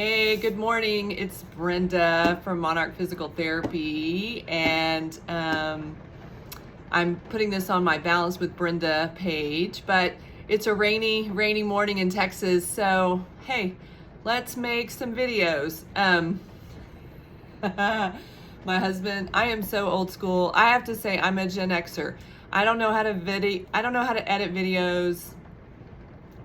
Hey, good morning. It's Brenda from Monarch Physical Therapy, and I'm putting this on my Balance with Brenda page, but it's a rainy morning in Texas, so hey, let's make some videos. My husband, I am so old school. I have to say I'm a Gen Xer. I don't know how to edit videos.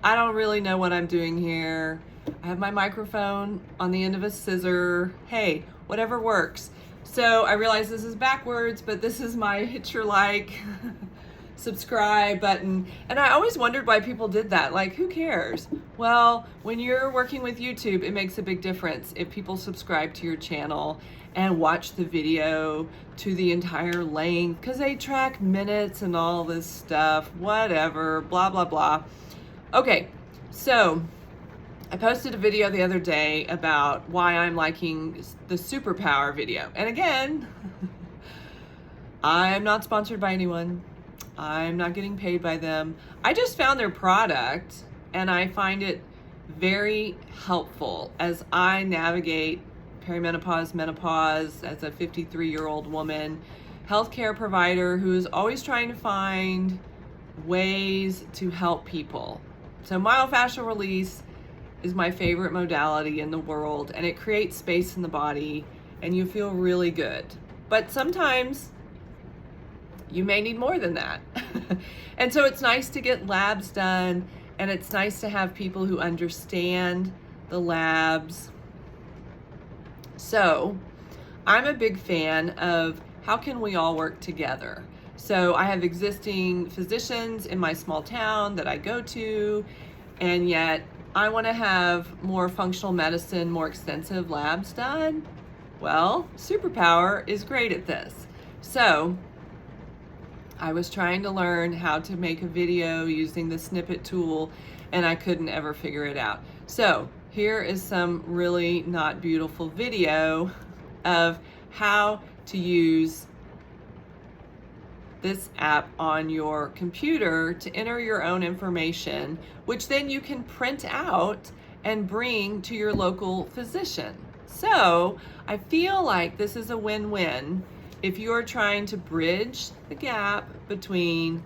I don't really know what I'm doing here. I have my microphone on the end of a scissor. Hey, whatever works. So I realize this is backwards, but this is my hit your like, subscribe button. And I always wondered why people did that. Like, who cares? Well, when you're working with YouTube, it makes a big difference if people subscribe to your channel and watch the video to the entire length, because they track minutes and all this stuff, whatever, blah, blah, blah. Okay, so I posted a video the other day about why I'm liking the Superpower video. And again, I'm not sponsored by anyone. I'm not getting paid by them. I just found their product and I find it very helpful as I navigate perimenopause, menopause as a 53-year-old woman, healthcare provider who is always trying to find ways to help people. So myofascial release is my favorite modality in the world, and it creates space in the body and you feel really good. But sometimes you may need more than that. And so it's nice to get labs done, and it's nice to have people who understand the labs. So I'm a big fan of how can we all work together. So I have existing physicians in my small town that I go to, and yet I want to have more functional medicine, more extensive labs done. Well, Superpower is great at this. So I was trying to learn how to make a video using the snippet tool, and I couldn't ever figure it out. So here is some really not beautiful video of how to use this app on your computer to enter your own information, which then you can print out and bring to your local physician. So I feel like this is a win-win if you're trying to bridge the gap between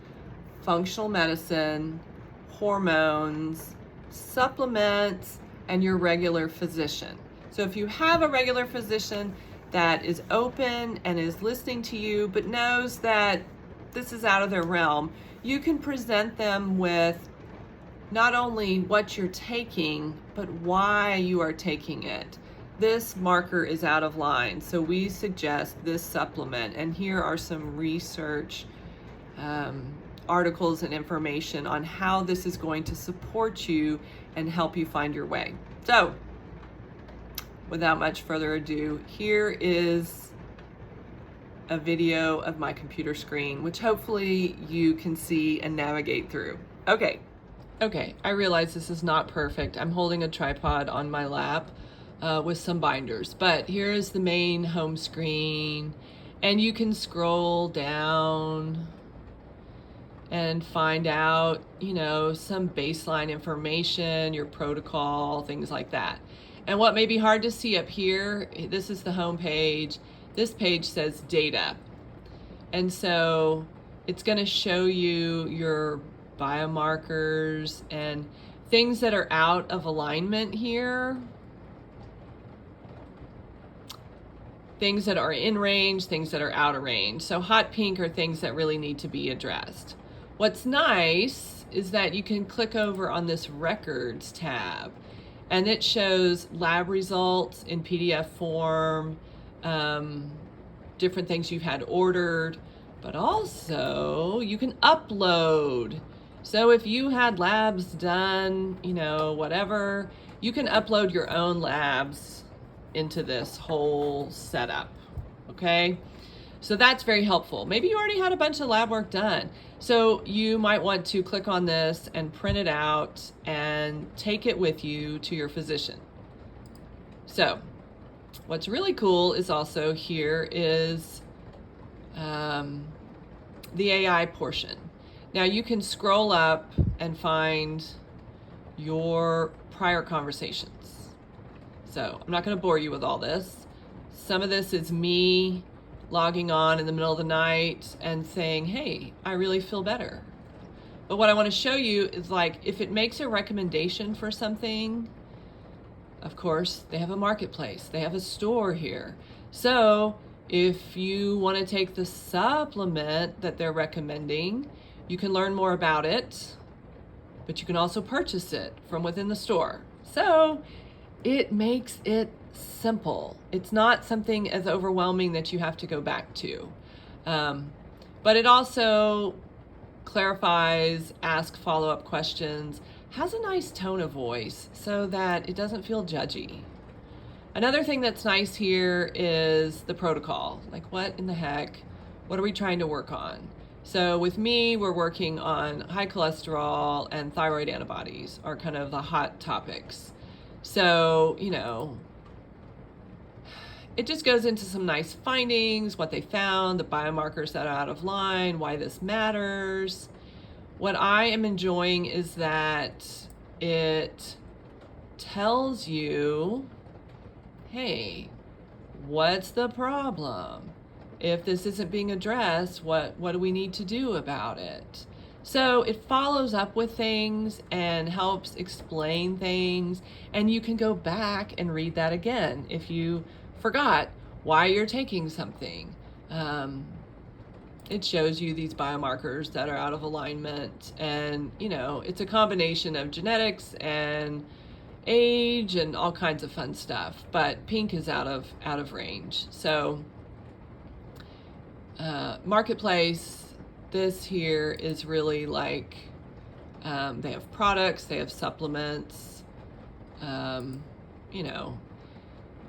functional medicine, hormones, supplements, and your regular physician. So if you have a regular physician that is open and is listening to you, but knows that this is out of their realm, you can present them with not only what you're taking, but why you are taking it. This marker is out of line, so we suggest this supplement, and here are some research articles and information on how this is going to support you and help you find your way. So without much further ado, here is a video of my computer screen, which hopefully you can see and navigate through. Okay, I realize this is not perfect. I'm holding a tripod on my lap with some binders, but here is the main home screen, and you can scroll down and find out, some baseline information, your protocol, things like that. And what may be hard to see up here, this is the home page. This page says data. And so it's going to show you your biomarkers and things that are out of alignment here. Things that are in range, things that are out of range. So hot pink are things that really need to be addressed. What's nice is that you can click over on this records tab, and it shows lab results in PDF form, different things you've had ordered, but also you can upload. So if you had labs done, whatever, you can upload your own labs into this whole setup, okay? So that's very helpful. Maybe you already had a bunch of lab work done. So you might want to click on this and print it out and take it with you to your physician. So what's really cool is also here is the AI portion. Now you can scroll up and find your prior conversations. So I'm not going to bore you with all this. Some of this is me logging on in the middle of the night and saying, hey, I really feel better. But what I want to show you is, like, if it makes a recommendation for something, of course, they have a marketplace. They have a store here. So if you want to take the supplement that they're recommending, you can learn more about it, but you can also purchase it from within the store. So it makes it simple. It's not something as overwhelming that you have to go back to. But it also clarifies, asks follow-up questions, has a nice tone of voice so that it doesn't feel judgy. Another thing that's nice here is the protocol. Like, what in the heck? What are we trying to work on? So with me, we're working on high cholesterol and thyroid antibodies are kind of the hot topics. So, you know, it just goes into some nice findings, what they found, the biomarkers that are out of line, why this matters. What I am enjoying is that it tells you, hey, what's the problem? If this isn't being addressed, what do we need to do about it? So it follows up with things and helps explain things, and you can go back and read that again if you forgot why you're taking something. It shows you these biomarkers that are out of alignment, and you know, it's a combination of genetics and age and all kinds of fun stuff, but pink is out of range. So marketplace, this here is really like, they have products, they have supplements, you know,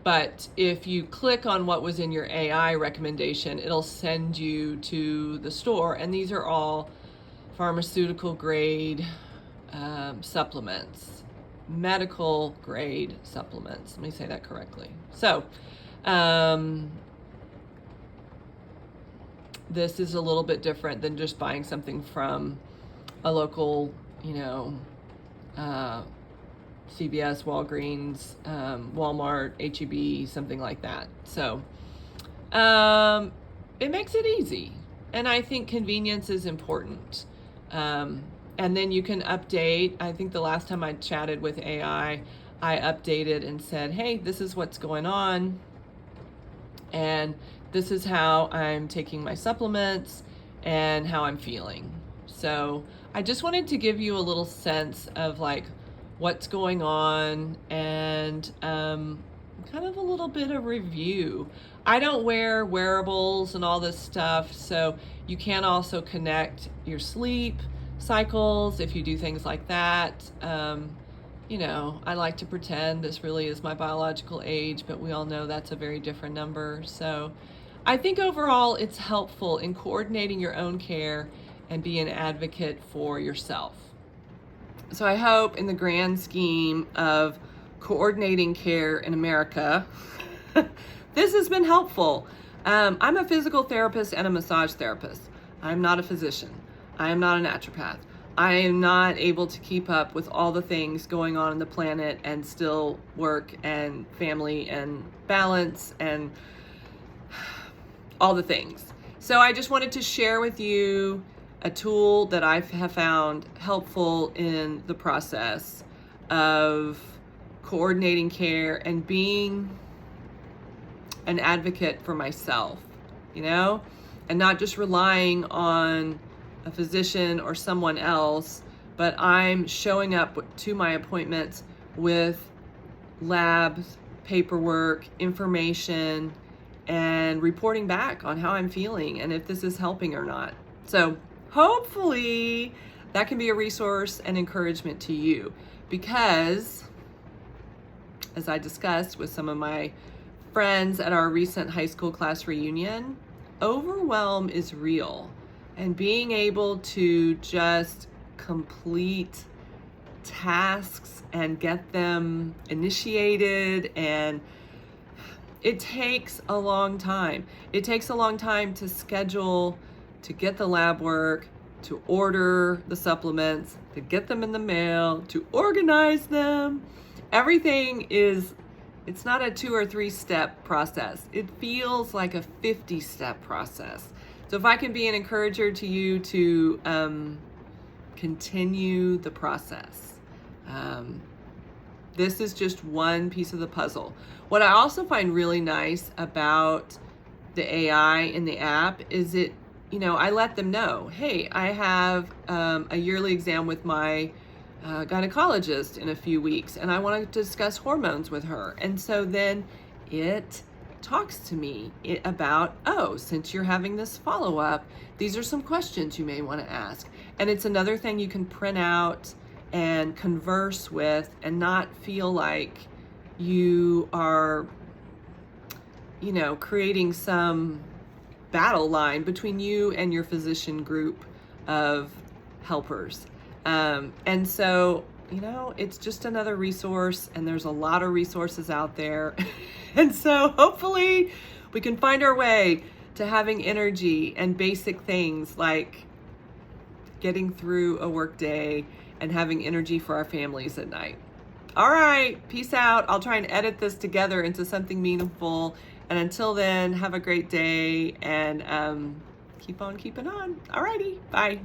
but if you click on what was in your AI recommendation, it'll send you to the store, and these are all pharmaceutical grade supplements, medical grade supplements. Let me say that correctly. So this is a little bit different than just buying something from a local, you know, CVS, Walgreens, Walmart, HEB, something like that. So it makes it easy. And I think convenience is important. And then you can update. I think the last time I chatted with AI, I updated and said, hey, this is what's going on. And this is how I'm taking my supplements and how I'm feeling. So I just wanted to give you a little sense of like what's going on and kind of a little bit of review. I don't wear wearables and all this stuff, so you can also connect your sleep cycles if you do things like that. You know, I like to pretend this really is my biological age, but we all know that's a very different number. So I think overall it's helpful in coordinating your own care and be an advocate for yourself. So I hope in the grand scheme of coordinating care in America, this has been helpful. I'm a physical therapist and a massage therapist. I'm not a physician. I am not a naturopath. I am not able to keep up with all the things going on in the planet and still work and family and balance and all the things. So I just wanted to share with you a tool that I have found helpful in the process of coordinating care and being an advocate for myself, you know, and not just relying on a physician or someone else, but I'm showing up to my appointments with labs, paperwork, information, and reporting back on how I'm feeling and if this is helping or not. So hopefully that can be a resource and encouragement to you, because as I discussed with some of my friends at our recent high school class reunion, overwhelm is real. And being able to just complete tasks and get them initiated, and it takes a long time. It takes a long time to schedule, to get the lab work, to order the supplements, to get them in the mail, to organize them. Everything is It's not a 2 or 3 step process. It feels like a 50-step process. So if I can be an encourager to you to continue the process. This is just one piece of the puzzle. What I also find really nice about the AI in the app is it, I let them know, hey, I have a yearly exam with my gynecologist in a few weeks, and I want to discuss hormones with her. And so then it talks to me about, oh, since you're having this follow-up, these are some questions you may want to ask. And it's another thing you can print out and converse with and not feel like you are, creating some battle line between you and your physician group of helpers. And so, it's just another resource, and there's a lot of resources out there. And so hopefully we can find our way to having energy and basic things like getting through a work day and having energy for our families at night. All right, peace out. I'll try and edit this together into something meaningful. And until then, have a great day and keep on keeping on. All righty, bye.